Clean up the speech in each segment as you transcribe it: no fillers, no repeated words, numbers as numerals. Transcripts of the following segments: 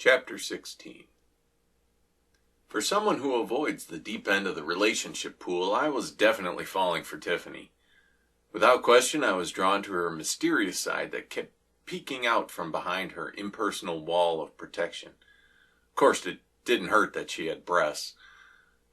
Chapter 16. For someone who avoids the deep end of the relationship pool, I was definitely falling for Tiffany. Without question, I was drawn to her mysterious side that kept peeking out from behind her impersonal wall of protection. Of course, it didn't hurt that she had breasts.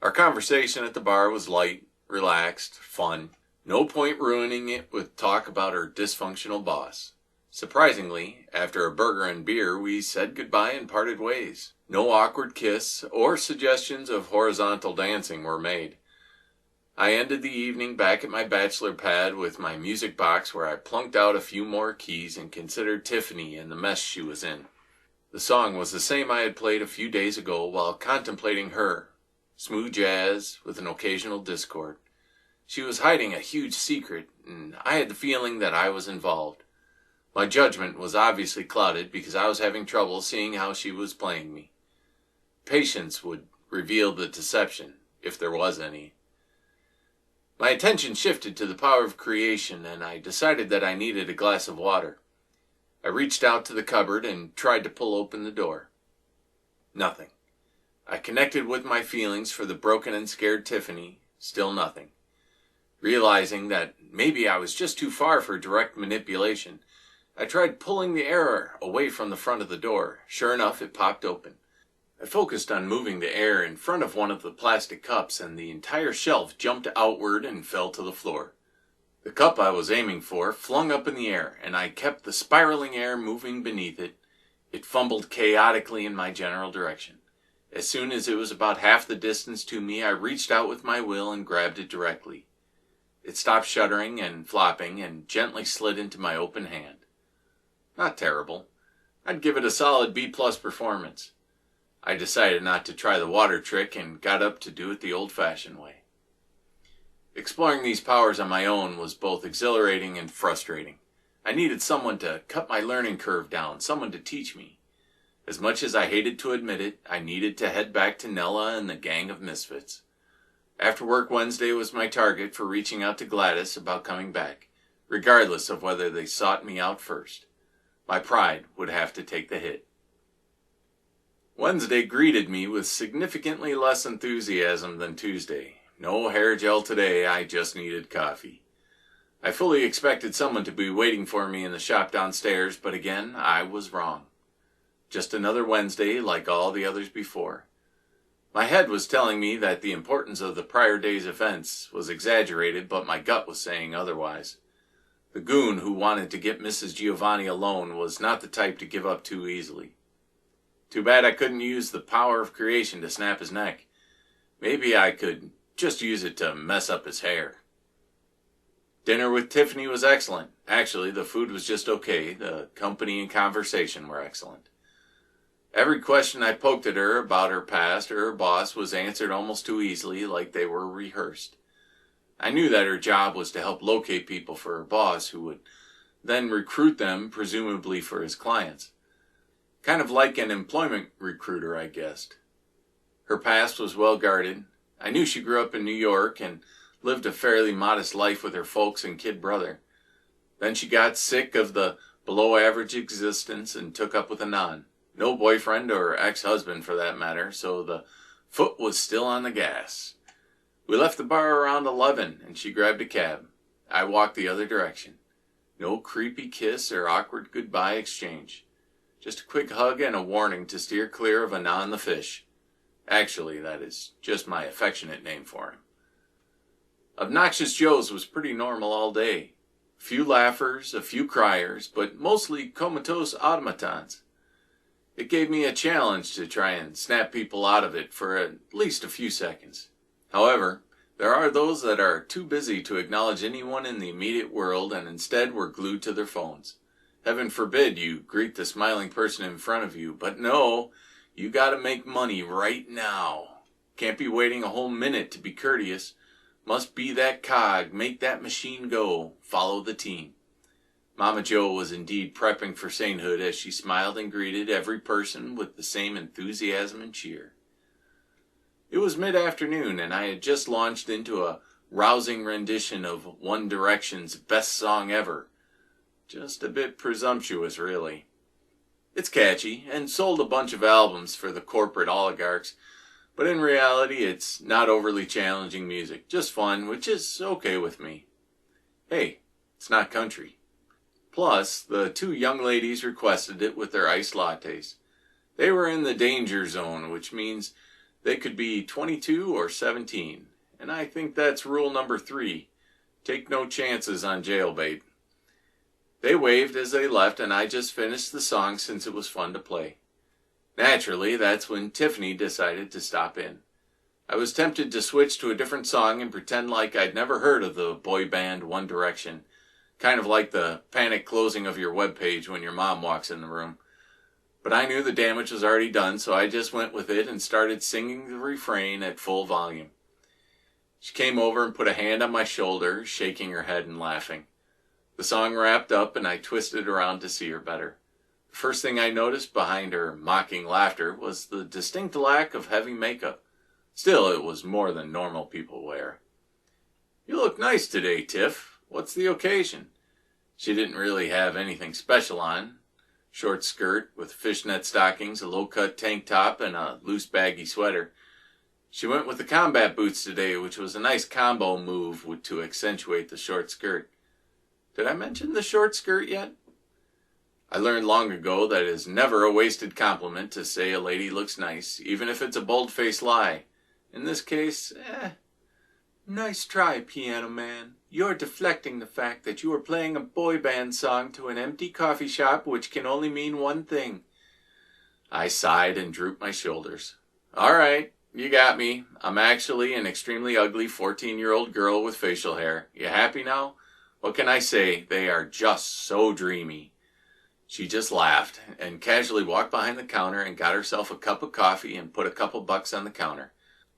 Our conversation at the bar was light, relaxed, fun. No point ruining it with talk about her dysfunctional boss. Surprisingly, after a burger and beer, we said goodbye and parted ways. No awkward kiss or suggestions of horizontal dancing were made. I ended the evening back at my bachelor pad with my music box, where I plunked out a few more keys and considered Tiffany and the mess she was in. The song was the same I had played a few days ago while contemplating her. Smooth jazz with an occasional discord. She was hiding a huge secret, and I had the feeling that I was involved. My judgment was obviously clouded because I was having trouble seeing how she was playing me. Patience would reveal the deception, if there was any. My attention shifted to the power of creation, and I decided that I needed a glass of water. I reached out to the cupboard and tried to pull open the door. Nothing. I connected with my feelings for the broken and scared Tiffany. Still nothing. Realizing that maybe I was just too far for direct manipulation, I tried pulling the air away from the front of the door. Sure enough, it popped open. I focused on moving the air in front of one of the plastic cups, and the entire shelf jumped outward and fell to the floor. The cup I was aiming for flung up in the air, and I kept the spiraling air moving beneath it. It fumbled chaotically in my general direction. As soon as it was about half the distance to me, I reached out with my will and grabbed it directly. It stopped shuddering and flopping and gently slid into my open hand. Not terrible. I'd give it a solid B+ performance. I decided not to try the water trick and got up to do it the old-fashioned way. Exploring these powers on my own was both exhilarating and frustrating. I needed someone to cut my learning curve down, someone to teach me. As much as I hated to admit it, I needed to head back to Nella and the gang of misfits. After work Wednesday was my target for reaching out to Gladys about coming back, regardless of whether they sought me out first. My pride would have to take the hit. Wednesday greeted me with significantly less enthusiasm than Tuesday. No hair gel today, I just needed coffee. I fully expected someone to be waiting for me in the shop downstairs, but again, I was wrong. Just another Wednesday like all the others before. My head was telling me that the importance of the prior day's events was exaggerated, but my gut was saying otherwise. The goon who wanted to get Mrs. Giovanni alone was not the type to give up too easily. Too bad I couldn't use the power of creation to snap his neck. Maybe I could just use it to mess up his hair. Dinner with Tiffany was excellent. Actually, the food was just okay. The company and conversation were excellent. Every question I poked at her about her past or her boss was answered almost too easily, like they were rehearsed. I knew that her job was to help locate people for her boss, who would then recruit them, presumably for his clients. Kind of like an employment recruiter, I guessed. Her past was well guarded. I knew she grew up in New York and lived a fairly modest life with her folks and kid brother. Then she got sick of the below-average existence and took up with a non. No boyfriend or ex-husband for that matter, so the foot was still on the gas. We left the bar around 11, and she grabbed a cab. I walked the other direction. No creepy kiss or awkward goodbye exchange. Just a quick hug and a warning to steer clear of Anon the fish. Actually, that is just my affectionate name for him. Obnoxious Joe's was pretty normal all day. A few laughers, a few criers, but mostly comatose automatons. It gave me a challenge to try and snap people out of it for at least a few seconds. However, there are those that are too busy to acknowledge anyone in the immediate world and instead were glued to their phones. Heaven forbid you greet the smiling person in front of you, but no, you gotta make money right now. Can't be waiting a whole minute to be courteous. Must be that cog, make that machine go, follow the team. Mama Jo was indeed prepping for sainthood as she smiled and greeted every person with the same enthusiasm and cheer. It was mid-afternoon, and I had just launched into a rousing rendition of One Direction's best song ever. Just a bit presumptuous, really. It's catchy and sold a bunch of albums for the corporate oligarchs, but in reality it's not overly challenging music, just fun, which is okay with me. Hey, it's not country. Plus, the two young ladies requested it with their iced lattes. They were in the danger zone, which means they could be 22 or 17, and I think that's rule number 3. Take no chances on jailbait. They waved as they left, and I just finished the song since it was fun to play. Naturally, that's when Tiffany decided to stop in. I was tempted to switch to a different song and pretend like I'd never heard of the boy band One Direction, kind of like the panic closing of your webpage when your mom walks in the room. But I knew the damage was already done, so I just went with it and started singing the refrain at full volume. She came over and put a hand on my shoulder, shaking her head and laughing. The song wrapped up and I twisted around to see her better. The first thing I noticed behind her mocking laughter was the distinct lack of heavy makeup. Still, it was more than normal people wear. "You look nice today, Tiff. What's the occasion?" She didn't really have anything special on. Short skirt with fishnet stockings, a low-cut tank top, and a loose baggy sweater. She went with the combat boots today, which was a nice combo move to accentuate the short skirt. Did I mention the short skirt yet? I learned long ago that it is never a wasted compliment to say a lady looks nice, even if it's a bold-faced lie. In this case, Nice try, piano man. You're deflecting the fact that you are playing a boy band song to an empty coffee shop, which can only mean one thing. I sighed and drooped my shoulders. All right, you got me. I'm actually an extremely ugly 14-year-old girl with facial hair. You happy now? What can I say? They are just so dreamy. She just laughed and casually walked behind the counter and got herself a cup of coffee and put a couple bucks on the counter.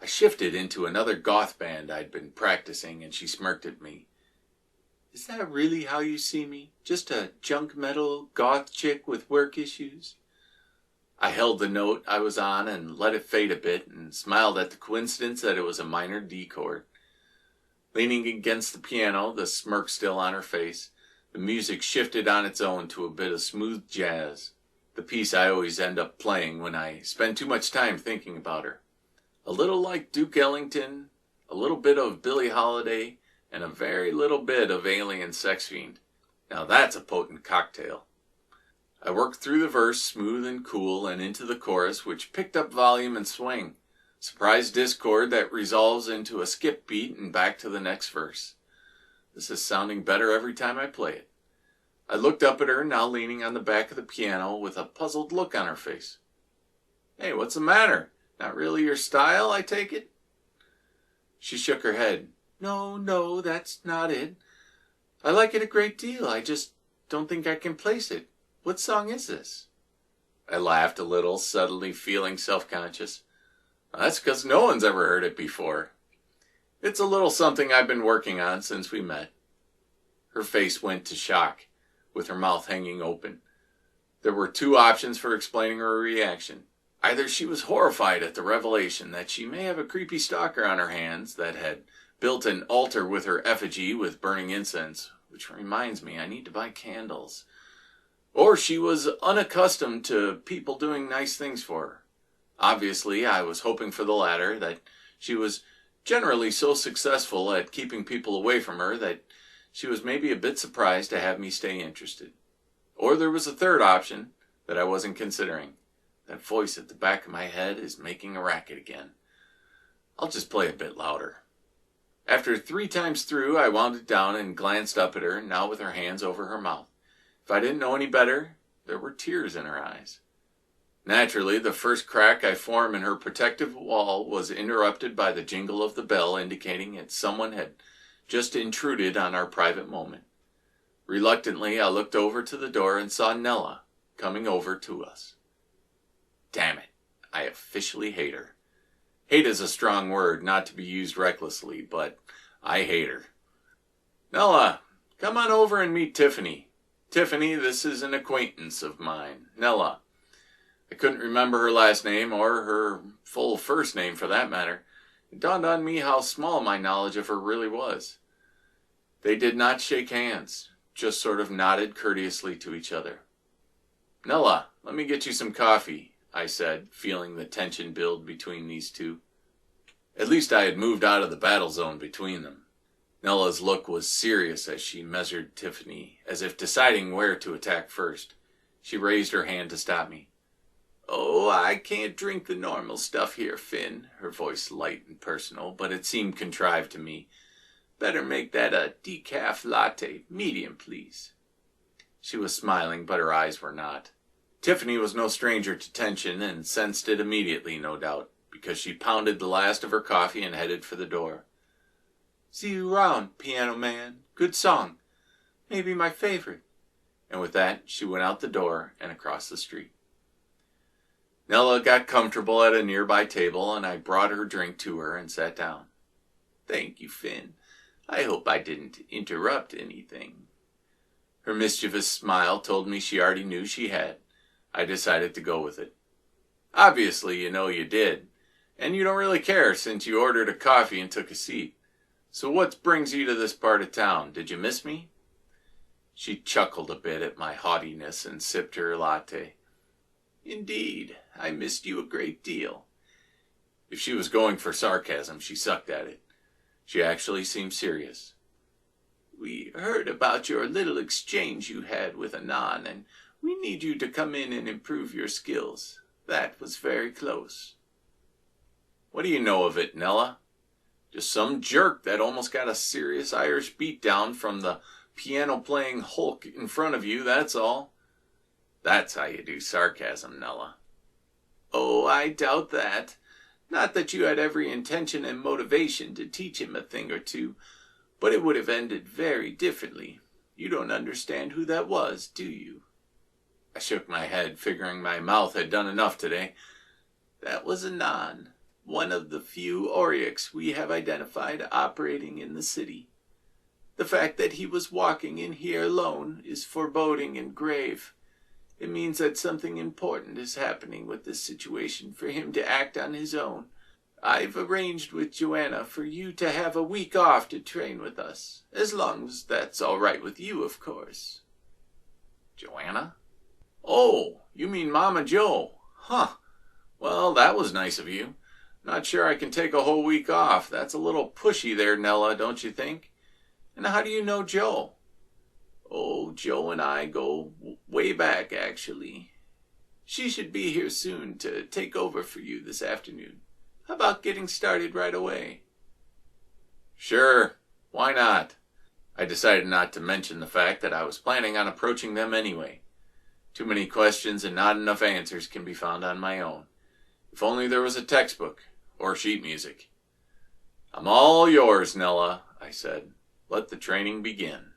I shifted into another goth band I'd been practicing, and she smirked at me. Is that really how you see me? Just a junk metal goth chick with work issues? I held the note I was on and let it fade a bit and smiled at the coincidence that it was a minor D chord. Leaning against the piano, the smirk still on her face, the music shifted on its own to a bit of smooth jazz, the piece I always end up playing when I spend too much time thinking about her. A little like Duke Ellington, a little bit of Billie Holiday, and a very little bit of Alien Sex Fiend. Now that's a potent cocktail. I worked through the verse smooth and cool and into the chorus, which picked up volume and swing. Surprise discord that resolves into a skip beat and back to the next verse. This is sounding better every time I play it. I looked up at her, now leaning on the back of the piano with a puzzled look on her face. Hey, what's the matter? Not really your style, I take it? She shook her head. No, that's not it. I like it a great deal. I just don't think I can place it. What song is this? I laughed a little, suddenly feeling self-conscious. That's because no one's ever heard it before. It's a little something I've been working on since we met. Her face went to shock, with her mouth hanging open. There were two options for explaining her reaction. Either she was horrified at the revelation that she may have a creepy stalker on her hands that had built an altar with her effigy with burning incense, which reminds me I need to buy candles. Or she was unaccustomed to people doing nice things for her. Obviously, I was hoping for the latter, that she was generally so successful at keeping people away from her that she was maybe a bit surprised to have me stay interested. Or there was a third option that I wasn't considering. That voice at the back of my head is making a racket again. I'll just play a bit louder. After 3 times through, I wound it down and glanced up at her, now with her hands over her mouth. If I didn't know any better, there were tears in her eyes. Naturally, the first crack I formed in her protective wall was interrupted by the jingle of the bell indicating that someone had just intruded on our private moment. Reluctantly, I looked over to the door and saw Nella coming over to us. Damn it, I officially hate her. Hate is a strong word, not to be used recklessly, but I hate her. Nella, come on over and meet Tiffany. Tiffany, this is an acquaintance of mine, Nella. I couldn't remember her last name, or her full first name for that matter. It dawned on me how small my knowledge of her really was. They did not shake hands, just sort of nodded courteously to each other. Nella, let me get you some coffee, I said, feeling the tension build between these two. At least I had moved out of the battle zone between them. Nella's look was serious as she measured Tiffany, as if deciding where to attack first. She raised her hand to stop me. "Oh, I can't drink the normal stuff here, Finn," her voice light and personal, but it seemed contrived to me. "Better make that a decaf latte, medium, please." She was smiling, but her eyes were not. Tiffany was no stranger to tension and sensed it immediately, no doubt, because she pounded the last of her coffee and headed for the door. "See you around, piano man. Good song. Maybe my favorite." And with that, she went out the door and across the street. Nella got comfortable at a nearby table, and I brought her drink to her and sat down. "Thank you, Finn. I hope I didn't interrupt anything." Her mischievous smile told me she already knew she had. I decided to go with it. "Obviously, you know you did. And you don't really care since you ordered a coffee and took a seat. So what brings you to this part of town? Did you miss me?" She chuckled a bit at my haughtiness and sipped her latte. "Indeed, I missed you a great deal." If she was going for sarcasm, she sucked at it. She actually seemed serious. "We heard about your little exchange you had with Anan, and we need you to come in and improve your skills. That was very close." "What do you know of it, Nella?" "Just some jerk that almost got a serious Irish beatdown from the piano-playing hulk in front of you, that's all." "That's how you do sarcasm, Nella." "Oh, I doubt that. Not that you had every intention and motivation to teach him a thing or two, but it would have ended very differently. You don't understand who that was, do you?" I shook my head, figuring my mouth had done enough today. "That was Anan, one of the few Oryx we have identified operating in the city. The fact that he was walking in here alone is foreboding and grave. It means that something important is happening with this situation for him to act on his own. I've arranged with Joanna for you to have a week off to train with us, as long as that's all right with you, of course." "Joanna? Oh, you mean Mama Joe. Huh. Well, that was nice of you. Not sure I can take a whole week off. That's a little pushy there, Nella, don't you think? And how do you know Joe?" "Oh, Joe and I go way back, actually. She should be here soon to take over for you this afternoon. How about getting started right away?" "Sure. Why not?" I decided not to mention the fact that I was planning on approaching them anyway. Too many questions and not enough answers can be found on my own. If only there was a textbook or sheet music. "I'm all yours, Nella," I said. "Let the training begin."